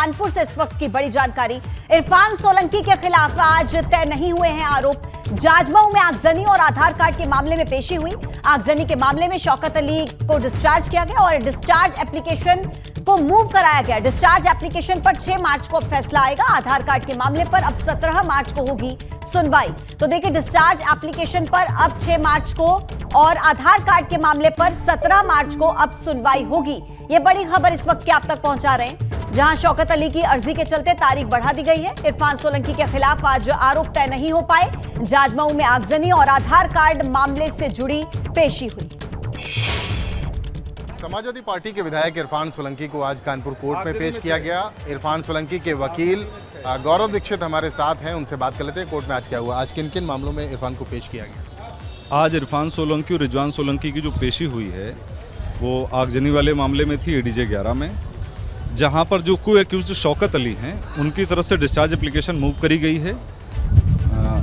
कानपुर से इस वक्त की बड़ी जानकारी। इरफान सोलंकी के खिलाफ आज तय नहीं हुए हैं आरोप। जाजमऊ में आगजनी और आधार कार्ड के मामले में पेशी हुई। आगजनी के मामले में शौकत अली को डिस्चार्ज किया गया और डिस्चार्ज एप्लीकेशन को मूव कराया गया। डिस्चार्ज एप्लीकेशन पर 6 मार्च को अब फैसला आएगा। आधार कार्ड के मामले पर अब 17 मार्च को होगी सुनवाई। तो देखिए, डिस्चार्ज एप्लीकेशन पर अब 6 मार्च को और आधार कार्ड के मामले पर 17 मार्च को अब सुनवाई होगी। ये बड़ी खबर इस वक्त के आप तक पहुंचा रहे हैं, जहां शौकत अली की अर्जी के चलते तारीख बढ़ा दी गई है। इरफान सोलंकी के खिलाफ आज आरोप तय नहीं हो पाए। जाजमऊ में आगजनी और आधार कार्ड मामले से जुड़ी पेशी हुई। समाजवादी पार्टी के विधायक इरफान सोलंकी को आज कानपुर कोर्ट में पेश किया गया। इरफान सोलंकी के वकील गौरव दीक्षित हमारे साथ हैं, उनसे बात कर लेते हैं कोर्ट में आज क्या हुआ। आज किन किन मामलों में इरफान को पेश किया गया? आज इरफान सोलंकी और रिजवान सोलंकी की जो पेशी हुई है वो आगजनी वाले मामले में थी एडीजे 11 में, जहां पर जो को एक्यूज्ड शौकत अली हैं उनकी तरफ से डिस्चार्ज एप्लीकेशन मूव करी गई है।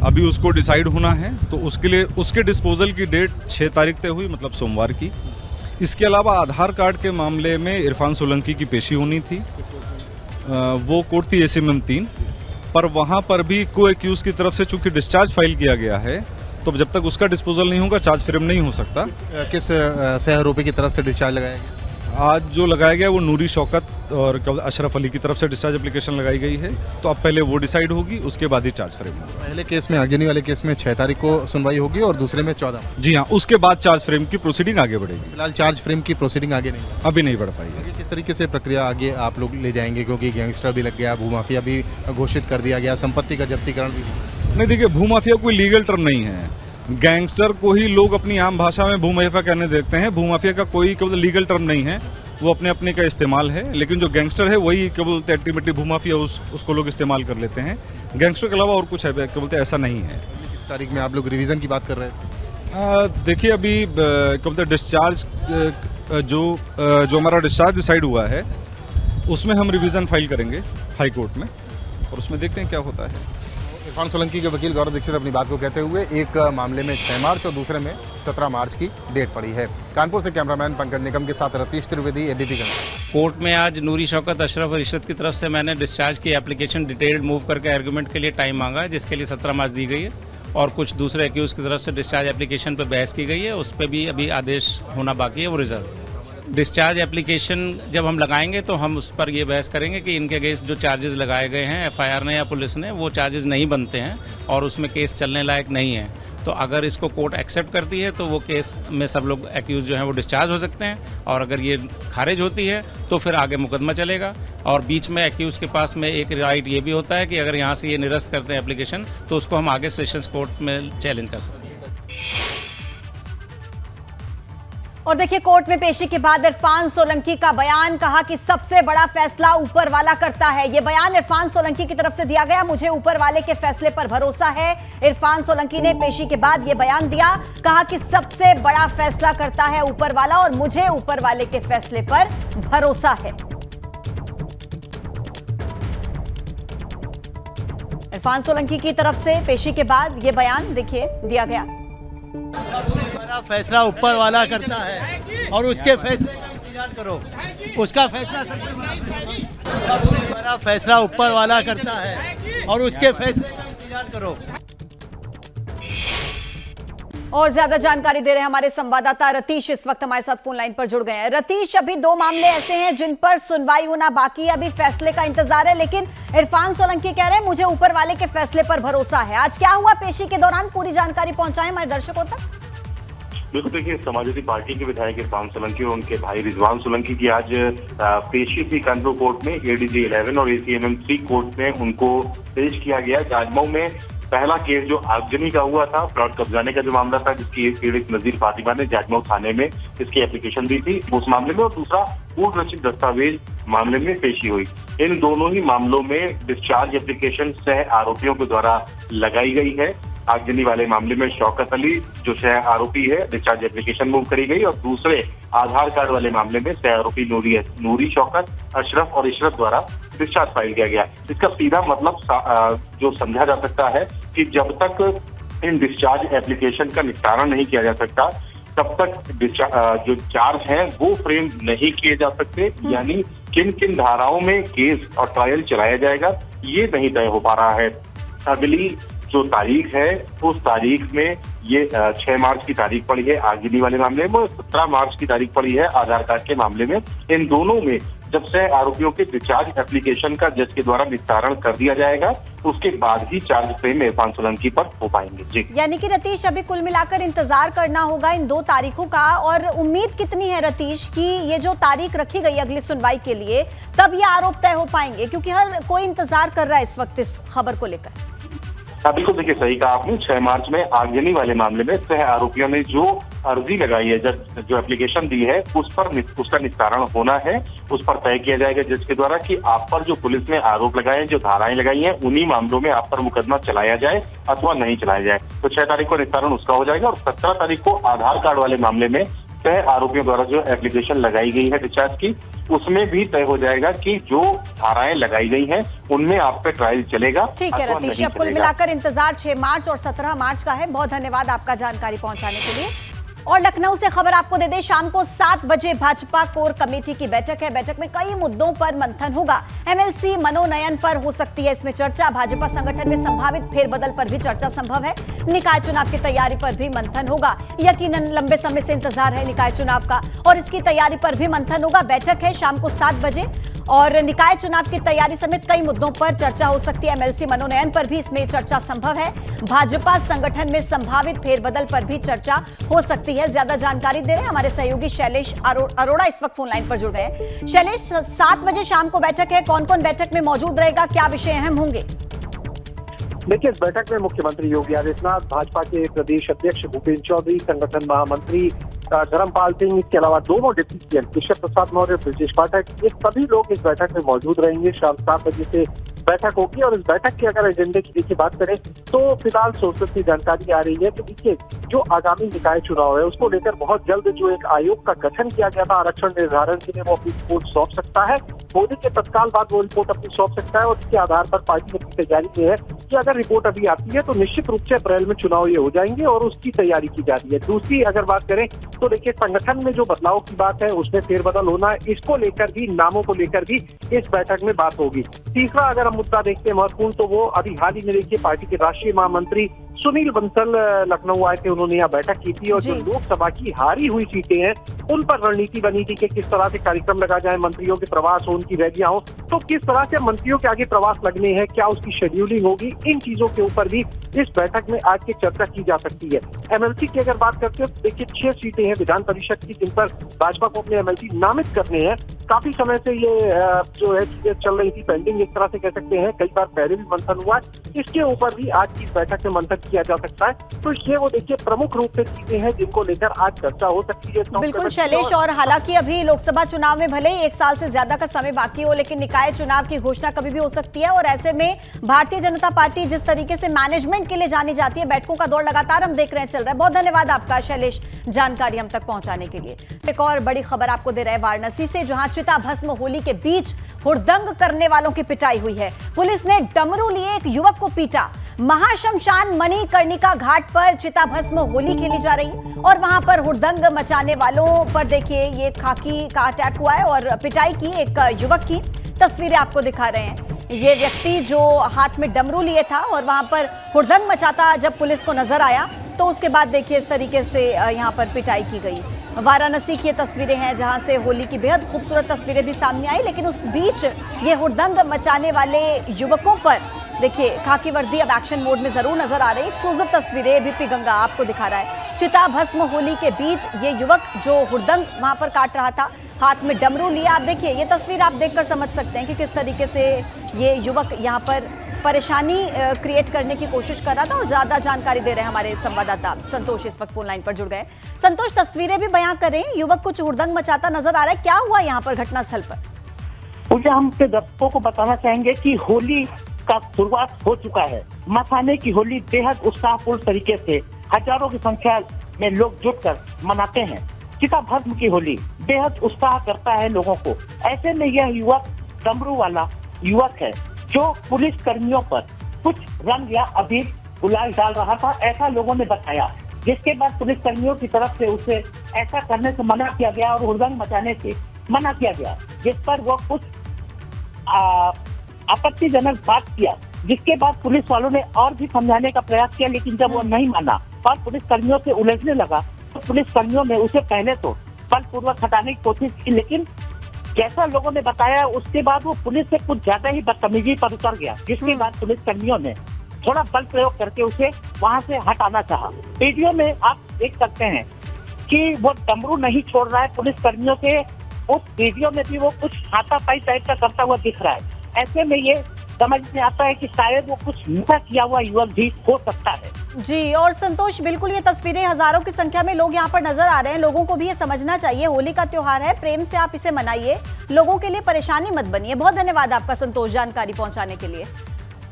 अभी उसको डिसाइड होना है, तो उसके लिए उसके डिस्पोजल की डेट 6 तारीख तय हुई, मतलब सोमवार की। इसके अलावा आधार कार्ड के मामले में इरफान सोलंकी की पेशी होनी थी। वो कोर्ट थी एसीएमएम 3, पर वहाँ पर भी को एक्यूज की तरफ से चूंकि डिस्चार्ज फाइल किया गया है, तो जब तक उसका डिस्पोजल नहीं होगा चार्ज फ्रेम नहीं हो सकता। किस सह आरोपी की तरफ से डिस्चार्ज लगाया गया? आज जो लगाया गया वो नूरी शौकत और अशरफ अली की तरफ से डिस्चार्ज एप्लीकेशन लगाई गई है। तो अब पहले वो डिसाइड होगी, उसके बाद ही चार्ज फ्रेम होगा। पहले केस में, आगजनी वाले केस में 6 तारीख को सुनवाई होगी और दूसरे में 14। जी हाँ, उसके बाद चार्ज फ्रेम की प्रोसीडिंग आगे बढ़ेगी। फिलहाल चार्ज फ्रेम की प्रोसीडिंग आगे नहीं, अभी नहीं बढ़ पाई है। किस तरीके से प्रक्रिया आगे आप लोग ले जाएंगे, क्योंकि गैंगस्टर भी लग गया, भूमाफिया भी घोषित कर दिया गया, संपत्ति का जब्तीकरण भी? नहीं, देखिए, भूमाफिया कोई लीगल टर्म नहीं है। गैंगस्टर को ही लोग अपनी आम भाषा में भूमाफिया कहने देखते हैं। भूमाफिया का कोई केवल लीगल टर्म नहीं है, वो अपने अपने का इस्तेमाल है। लेकिन जो गैंगस्टर है वही क्या बोलते हैं, अल्टीमेटली भूमाफिया उसको लोग इस्तेमाल कर लेते हैं। गैंगस्टर के अलावा और कुछ है क्या बोलते हैं, ऐसा नहीं है। किस तारीख में आप लोग रिवीजन की बात कर रहे हैं? देखिए, अभी क्या बोलते हैं, डिस्चार्ज जो हमारा डिस्चार्ज डिसाइड हुआ है उसमें हम रिवीजन फाइल करेंगे हाई कोर्ट में, और उसमें देखते हैं क्या होता है। इरफान सोलंकी के वकील गौरव दीक्षित अपनी बात को कहते हुए एक मामले में 6 मार्च और दूसरे में 17 मार्च की डेट पड़ी है। कानपुर से कैमरामैन पंकज निगम के साथ रतीश त्रिवेदी, एबीपी कानपुर। कोर्ट में आज नूरी शौकत, अशरफ और इशरत की तरफ से मैंने डिस्चार्ज की एप्लीकेशन डिटेल्ड मूव करके आर्गूमेंट के लिए टाइम मांगा है, जिसके लिए 17 मार्च दी गई है। और कुछ दूसरे एक्यूज की तरफ से डिस्चार्ज एप्लीकेशन पर बहस की गई है, उस पर भी अभी आदेश होना बाकी है, वो रिजर्व। डिस्चार्ज एप्लीकेशन जब हम लगाएंगे तो हम उस पर ये बहस करेंगे कि इनके अगेंस्ट जो चार्जेस लगाए गए हैं एफआईआर ने या पुलिस ने, वो चार्जेस नहीं बनते हैं और उसमें केस चलने लायक नहीं है। तो अगर इसको कोर्ट एक्सेप्ट करती है तो वो केस में सब लोग एक्यूज जो हैं वो डिस्चार्ज हो सकते हैं, और अगर ये खारिज होती है तो फिर आगे मुकदमा चलेगा। और बीच में एक्यूज के पास में एक राइट ये भी होता है कि अगर यहाँ से ये निरस्त करते हैं एप्लीकेशन तो उसको हम आगे सेशंस कोर्ट में चैलेंज कर सकते हैं। और देखिए, कोर्ट में पेशी के बाद इरफान सोलंकी का बयान, कहा कि सबसे बड़ा फैसला ऊपर वाला करता है। यह बयान इरफान सोलंकी की तरफ से दिया गया। मुझे ऊपर वाले के फैसले पर भरोसा है। इरफान सोलंकी ने पेशी के बाद यह बयान दिया, कहा कि सबसे बड़ा फैसला करता है ऊपर वाला और मुझे ऊपर वाले के फैसले पर भरोसा है। इरफान सोलंकी की तरफ से पेशी के बाद यह बयान देखिए दिया गया। सबसे बड़ा फैसला ऊपर वाला करता है और उसके फैसले का इंतजार करो, उसका फैसला सबसे बड़ा फैसला ऊपर वाला करता है और उसके फैसले का इंतजार करो। और ज्यादा जानकारी दे रहे हैं हमारे संवाददाता रतीश, इस वक्त हमारे साथ फोन लाइन पर जुड़ गए हैं। रतीश, अभी 2 मामले ऐसे हैं जिन पर सुनवाई होना बाकी है, अभी फैसले का इंतजार है, लेकिन इरफान सोलंकी कह रहे हैं मुझे ऊपर वाले के फैसले पर भरोसा है। आज क्या हुआ पेशी के दौरान, पूरी जानकारी पहुंचाएं हमारे दर्शकों तक। बिल्कुल, देखिए, समाजवादी पार्टी के विधायक इरफान सोलंकी और उनके भाई रिजवान सोलंकी की आज पेशी थी कानपुर कोर्ट में। एडीजे 11 और एसीएमएम 3 कोर्ट में उनको पेश किया गया। जाजमऊ में पहला केस जो आगजनी का हुआ था, प्लॉट कब्जाने का जो मामला था, जिसकी पीड़ित नजीर फातिमा ने जाजमऊ थाने में इसकी एप्लीकेशन दी थी, उस मामले में, और दूसरा पूर्व रचित दस्तावेज मामले में पेशी हुई। इन दोनों ही मामलों में डिस्चार्ज एप्लीकेशन सह आरोपियों के द्वारा लगाई गई है। आगजनी वाले मामले में शौकत अली जो सह आरोपी है, डिस्चार्ज एप्लीकेशन मूव करी गई, और दूसरे आधार कार्ड वाले मामले में सह आरोपी नूरी शौकत, अशरफ और इशरत द्वारा डिस्चार्ज फाइल किया गया। इसका सीधा मतलब जो समझा जा सकता है कि जब तक इन डिस्चार्ज एप्लीकेशन का निपटारा नहीं किया जा सकता, तब तक जो चार्ज हैं वो फ्रेम नहीं किए जा सकते। यानी किन किन धाराओं में केस और ट्रायल चलाया जाएगा ये नहीं तय हो पा रहा है। अगली जो तारीख है उस तारीख में ये 6 मार्च की तारीख पड़ी है आगजनी वाले मामले में, 17 मार्च की तारीख पड़ी है आधार कार्ड के मामले में। इन दोनों में जब से आरोपियों के डिस्चार्ज एप्लीकेशन का जज के द्वारा निस्तारण कर दिया जाएगा उसके बाद ही चार्ज फ्रेम इरफान सोलंकी पर हो पाएंगे। जी, यानी कि रतीश अभी कुल मिलाकर इंतजार करना होगा इन 2 तारीखों का। और उम्मीद कितनी है रतीश कि ये जो तारीख रखी गई अगली सुनवाई के लिए तब ये आरोप तय हो पाएंगे, क्योंकि हर कोई इंतजार कर रहा है इस वक्त इस खबर को लेकर। अभी तो देखिए सही कहा आपने, 6 मार्च में आगजनी वाले मामले में 6 आरोपियों ने जो अर्जी लगाई है, जो एप्लीकेशन दी है उसका निस्तारण होना है। उस पर तय किया जाएगा जज के द्वारा कि आप पर जो पुलिस ने आरोप लगाए हैं, जो धाराएं लगाई हैं, उन्हीं मामलों में आप पर मुकदमा चलाया जाए अथवा नहीं चलाया जाए। तो 6 तारीख को निस्तारण उसका हो जाएगा और 17 तारीख को आधार कार्ड वाले मामले में 6 आरोपियों द्वारा जो एप्लीकेशन लगाई गई है डिस्चार्ज की, उसमें भी तय हो जाएगा कि जो धाराएं लगाई गई हैं उनमें आप पे ट्रायल चलेगा। ठीक है रतीश, अब कुल मिलाकर इंतजार 6 मार्च और 17 मार्च का है। बहुत धन्यवाद आपका जानकारी पहुंचाने के लिए। और लखनऊ से खबर आपको दे दें, शाम को 7 बजे भाजपा कोर कमेटी की बैठक है। बैठक में कई मुद्दों पर मंथन होगा। एमएलसी मनोनयन पर हो सकती है इसमें चर्चा। भाजपा संगठन में संभावित फेरबदल पर भी चर्चा संभव है। निकाय चुनाव की तैयारी पर भी मंथन होगा। यकीनन लंबे समय से इंतजार है निकाय चुनाव का और इसकी तैयारी पर भी मंथन होगा। बैठक है शाम को 7 बजे और निकाय चुनाव की तैयारी समेत कई मुद्दों पर चर्चा हो सकती है। एमएलसी मनोनयन पर भी इसमें चर्चा संभव है। भाजपा संगठन में संभावित फेरबदल पर भी चर्चा हो सकती है। ज्यादा जानकारी दे रहे हैं हमारे सहयोगी शैलेश अरोड़ा, इस वक्त फोन लाइन पर जुड़ गए हैं। शैलेश, 7 बजे शाम को बैठक है, कौन कौन बैठक में मौजूद रहेगा, क्या विषय अहम होंगे? देखिए, इस बैठक में मुख्यमंत्री योगी आदित्यनाथ, भाजपा के प्रदेश अध्यक्ष भूपेंद्र चौधरी, संगठन महामंत्री धर्मपाल सिंह, इसके अलावा दोनों डिप्टी सीएम केशव प्रसाद मौर्य, ब्रजेश पाठक, ये सभी लोग इस बैठक में मौजूद रहेंगे। शाम 7 बजे से बैठक होगी और इस बैठक की अगर एजेंडे की देखिए बात करें तो फिलहाल सोर्सेस की जानकारी आ रही है कि देखिए जो आगामी निकाय चुनाव है उसको लेकर बहुत जल्द जो एक आयोग का गठन किया गया था आरक्षण निर्धारण के लिए, वो अपनी रिपोर्ट सौंप सकता है। होली के तत्काल बाद वो रिपोर्ट अपनी सौंप सकता है और इसके आधार पर पार्टी अपनी तैयारी में है कि अगर रिपोर्ट अभी आती है तो निश्चित रूप से अप्रैल में चुनाव ये हो जाएंगे और उसकी तैयारी की जा रही है। दूसरी अगर बात करें तो देखिए संगठन में जो बदलाव की बात है उसमें फेरबदल होना है, इसको लेकर भी, नामों को लेकर भी इस बैठक में बात होगी। तीसरा अगर हम मुद्दा देखते हैं महत्वपूर्ण, तो वो अभी हाल ही में देखिए पार्टी के राष्ट्रीय महामंत्री सुनील बंसल लखनऊ आए थे, उन्होंने यहाँ बैठक की थी और जो लोकसभा की हारी हुई सीटें हैं उन पर रणनीति बनी थी कि किस तरह से कार्यक्रम लगा जाए, मंत्रियों के प्रवास हो, उनकी रैलियां हो, तो किस तरह से मंत्रियों के आगे प्रवास लगने हैं, क्या उसकी शेड्यूलिंग होगी, इन चीजों के ऊपर भी इस बैठक में आज की चर्चा की जा सकती है। एमएलसी की अगर बात करते हो तो देखिए 6 सीटें हैं विधान परिषद की जिन पर भाजपा को अपने एमएलसी नामित करने हैं। काफी समय से ये जो है चीजें चल रही थी पेंडिंग, एक तरह से कह सकते हैं, कई बार पहले भी मंथन हुआ, इसके ऊपर भी आज की इस बैठक में मंथन किया जा सकता है। तो ये वो देखिए प्रमुख रूप से चीजें हैं जिनको लेकर आज चर्चा हो सकती है। बिल्कुल शैलेश, और हालांकि अभी लोकसभा चुनाव में भले ही 1 साल से ज्यादा का समय बाकी हो, लेकिन निकाय चुनाव की घोषणा कभी भी हो सकती है और ऐसे में भारतीय जनता पार्टी जिस तरीके से मैनेजमेंट के लिए जानी जाती है, बैठकों का दौर लगातार हम देख रहे हैं चल रहा है। बहुत धन्यवाद आपका शैलेश जानकारी हम तक पहुंचाने के लिए। एक और बड़ी खबर आपको दे रहे हैं वाराणसी से, जहां चिता भस्म होली के बीच हुड़दंग करने वालों की पिटाई हुई है। पुलिस ने डमरू लिए एक युवक को पीटा। महाशमशान मणिकर्णिका घाट पर चिता भस्म होली खेली जा रही है और वहां पर हुड़दंग मचाने वालों पर देखिए ये खाकी का अटैक हुआ है और पिटाई की एक युवक की तस्वीरें आपको दिखा रहे हैं। ये व्यक्ति जो हाथ में डमरू लिए था और वहां पर हुड़दंग मचाता जब पुलिस को नजर आया तो उसके बाद देखिए इस तरीके से यहाँ पर पिटाई की गई। वाराणसी की ये तस्वीरें हैं जहां से होली की बेहद खूबसूरत तस्वीरें भी सामने आई, लेकिन उस बीच ये हुड़दंग मचाने वाले युवकों पर देखिए खाकी वर्दी अब एक्शन मोड में जरूर नजर आ रही है। एक्सक्लूसिव तस्वीरें बीपी गंगा आपको दिखा रहा है। चिता भस्म होली के बीच ये युवक जो हुड़दंग वहां पर काट रहा था, हाथ में डमरू लिया। आप देखिए ये तस्वीर आप देखकर समझ सकते हैं कि किस तरीके से ये युवक यहाँ पर परेशानी क्रिएट करने की कोशिश कर रहा था। और ज्यादा जानकारी दे रहे हैं हमारे संवाददाता संतोष, इस वक्त फोन लाइन पर जुड़ गए। संतोष, तस्वीरें भी बयां करें, युवक कुछ हुड़दंग मचाता नजर आ रहा है, क्या हुआ यहाँ पर घटनास्थल पर? पूजा, हम अपने दर्शकों को बताना चाहेंगे कि होली का शुरुआत हो चुका है। मसाने की होली बेहद उत्साहपूर्ण तरीके से हजारों की संख्या में लोग जुटकर मनाते हैं। चिता भस्म की होली बेहद उत्साह करता है लोगों को। ऐसे में यह युवक डमरू वाला युवक है जो पुलिस कर्मियों पर कुछ रंग या अबीर गुलाल डाल रहा था, ऐसा लोगों ने बताया, जिसके बाद पुलिस कर्मियों की तरफ से उसे ऐसा करने से मना किया गया और हुड़दंग मचाने से मना किया गया, जिस पर वो कुछ आपत्तिजनक बात किया, जिसके बाद पुलिस वालों ने और भी समझाने का प्रयास किया, लेकिन जब वो नहीं माना और पुलिस कर्मियों से उलझने लगा तो पुलिस कर्मियों ने उसे पहले तो बलपूर्वक हटाने की कोशिश की, लेकिन जैसा लोगों ने बताया उसके बाद वो पुलिस से कुछ ज्यादा ही बदतमीजी पर उतर गया, जिसके बाद पुलिस कर्मियों ने थोड़ा बल प्रयोग करके उसे वहां से हटाना चाहा। वीडियो में आप देख सकते हैं कि वो डमरू नहीं छोड़ रहा है पुलिस कर्मियों से, उस वीडियो में भी वो कुछ हाथापाई टाइप का करता हुआ दिख रहा है। ऐसे में ये समझ में आता है कि शायद वो कुछ नशा किया हुआ युवक भी हो सकता है। जी, और संतोष, बिल्कुल ये तस्वीरें हजारों की संख्या में लोग यहाँ पर नजर आ रहे हैं। लोगों को भी ये समझना चाहिए, होली का त्योहार है, प्रेम से आप इसे मनाइए, लोगों के लिए परेशानी मत बनिए। बहुत धन्यवाद आपका संतोष जानकारी पहुंचाने के लिए।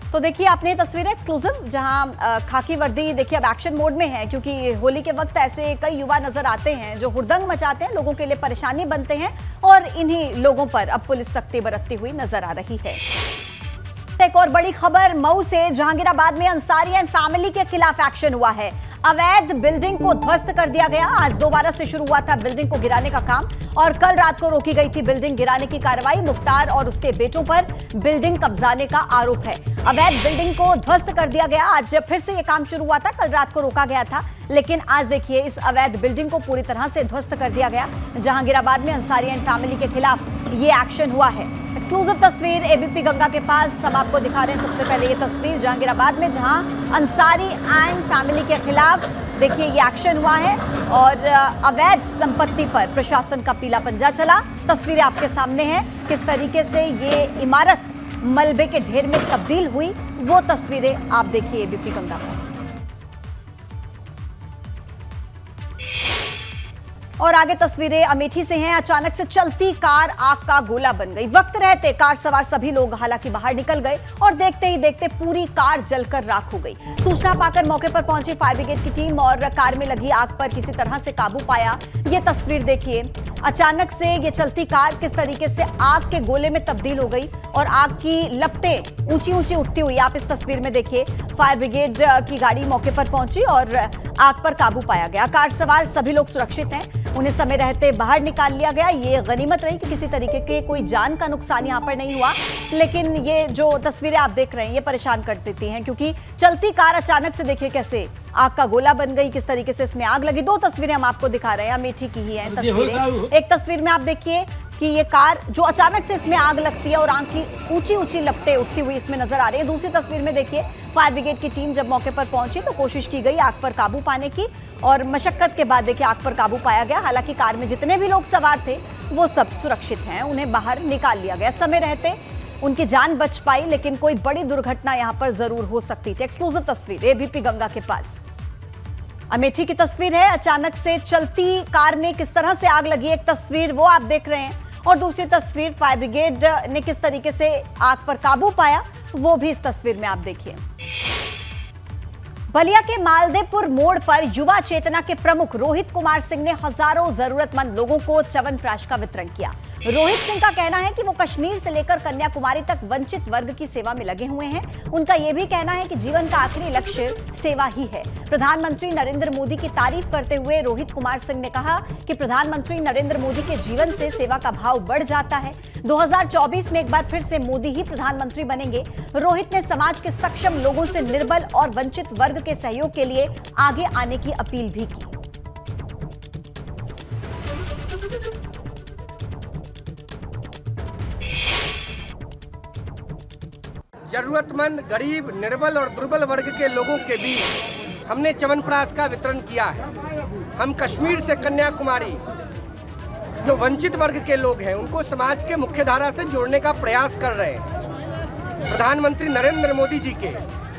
तो देखिए आपने ये तस्वीरें एक्सक्लूसिव, जहां खाकी वर्दी देखिए अब एक्शन मोड में है, क्योंकि होली के वक्त ऐसे कई युवा नजर आते हैं जो हुड़दंग मचाते हैं, लोगों के लिए परेशानी बनते हैं, और इन्हीं लोगों पर अब पुलिस सख्ती बरतती हुई नजर आ रही है। एक और बड़ी खबर मऊ से, जहांगीराबाद में अंसारी एंड फैमिली के खिलाफ एक्शन हुआ है। अवैध बिल्डिंग को ध्वस्त कर दिया गया। आज दोबारा से शुरू हुआ था बिल्डिंग को गिराने का काम, और कल रात को रोकी गई थी बिल्डिंग गिराने की कार्रवाई। मुख्तार और उसके बेटों पर बिल्डिंग कब्जाने का आरोप है। अवैध बिल्डिंग को ध्वस्त कर दिया गया। आज फिर से ये काम शुरू हुआ था, कल रात को रोका गया था, लेकिन आज देखिए इस अवैध बिल्डिंग को पूरी तरह से ध्वस्त कर दिया गया। जहांगीराबाद में अंसारी एंड फैमिली के खिलाफ ये एक्शन हुआ है। एक्सक्लूसिव तस्वीर एबीपी गंगा के पास हम आपको दिखा रहे हैं। सबसे पहले ये तस्वीर जहांगीराबाद में, जहां अंसारी एंड फैमिली के खिलाफ देखिए ये एक्शन हुआ है, और अवैध संपत्ति पर प्रशासन का पीला पंजा चला। तस्वीरें आपके सामने हैं, किस तरीके से ये इमारत मलबे के ढेर में तब्दील हुई, वो तस्वीरें आप देखिए एबीपी गंगा पर। और आगे तस्वीरें अमेठी से हैं। अचानक से चलती कार आग का गोला बन गई। वक्त रहते कार सवार सभी लोग हालांकि बाहर निकल गए, और देखते ही देखते पूरी कार जलकर राख हो गई। सूचना पाकर मौके पर पहुंची फायर ब्रिगेड की टीम, और कार में लगी आग पर किसी तरह से काबू पाया। ये तस्वीर देखिए, अचानक से ये चलती कार किस तरीके से आग के गोले में तब्दील हो गई, और आग की लपटें ऊंची ऊंची उठती हुई आप इस तस्वीर में देखिए। फायर ब्रिगेड की गाड़ी मौके पर पहुंची और आग पर काबू पाया गया। कार सवार सभी लोग सुरक्षित हैं, उन्हें समय रहते बाहर निकाल लिया गया। ये गनीमत रही कि किसी तरीके के कोई जान का नुकसान यहाँ पर नहीं हुआ, लेकिन ये जो तस्वीरें आप देख रहे हैं ये परेशान कर देती हैं, क्योंकि चलती कार अचानक से देखिए कैसे आग का गोला बन गई, किस तरीके से इसमें आग लगी। दो तस्वीरें हम आपको दिखा रहे हैं, अमेठी की ही है तस्वीरें। एक तस्वीर में आप देखिए कि ये कार जो अचानक से इसमें आग लगती है और आग की ऊंची ऊंची लपटें उठती हुई इसमें नजर आ रही है। दूसरी तस्वीर में देखिए फायर ब्रिगेड की टीम जब मौके पर पहुंची तो कोशिश की गई आग पर काबू पाने की, और मशक्कत के बाद देखिए आग पर काबू पाया गया। हालांकि कार में जितने भी लोग सवार थे वो सब सुरक्षित हैं, उन्हें बाहर निकाल लिया गया। समय रहते उनकी जान बच पाई, लेकिन कोई बड़ी दुर्घटना यहाँ पर जरूर हो सकती थी। एक्सक्लूसिव तस्वीर एबीपी गंगा के पास अमेठी की तस्वीर है। अचानक से चलती कार में किस तरह से आग लगी, एक तस्वीर वो आप देख रहे हैं, और दूसरी तस्वीर फायर ब्रिगेड ने किस तरीके से आग पर काबू पाया, वो भी इस तस्वीर में आप देखिए। बलिया के मालदेपुर मोड़ पर युवा चेतना के प्रमुख रोहित कुमार सिंह ने हजारों जरूरतमंद लोगों को च्यवनप्राश का वितरण किया। रोहित सिंह का कहना है कि वो कश्मीर से लेकर कन्याकुमारी तक वंचित वर्ग की सेवा में लगे हुए हैं। उनका यह भी कहना है कि जीवन का आखिरी लक्ष्य सेवा ही है। प्रधानमंत्री नरेंद्र मोदी की तारीफ करते हुए रोहित कुमार सिंह ने कहा कि प्रधानमंत्री नरेंद्र मोदी के जीवन से सेवा का भाव बढ़ जाता है। 2024 में एक बार फिर से मोदी ही प्रधानमंत्री बनेंगे। रोहित ने समाज के सक्षम लोगों से निर्बल और वंचित वर्ग के सहयोग के लिए आगे आने की अपील भी की। जरूरतमंद, गरीब, निर्बल और दुर्बल वर्ग के लोगों के बीच हमने च्यवनप्राश का वितरण किया है। हम कश्मीर से कन्याकुमारी जो वंचित वर्ग के लोग हैं उनको समाज के मुख्य धारा से जोड़ने का प्रयास कर रहे हैं। प्रधानमंत्री नरेंद्र मोदी जी के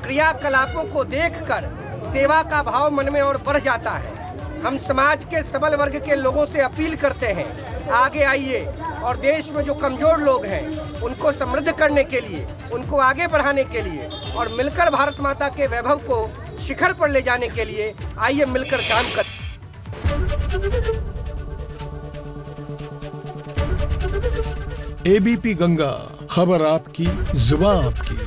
क्रियाकलापों को देखकर सेवा का भाव मन में और बढ़ जाता है। हम समाज के सबल वर्ग के लोगों से अपील करते हैं, आगे आइए और देश में जो कमजोर लोग हैं उनको समृद्ध करने के लिए, उनको आगे बढ़ाने के लिए और मिलकर भारत माता के वैभव को शिखर पर ले जाने के लिए आइए मिलकर काम करें। एबीपी गंगा, खबर आपकी, जुबान आपकी।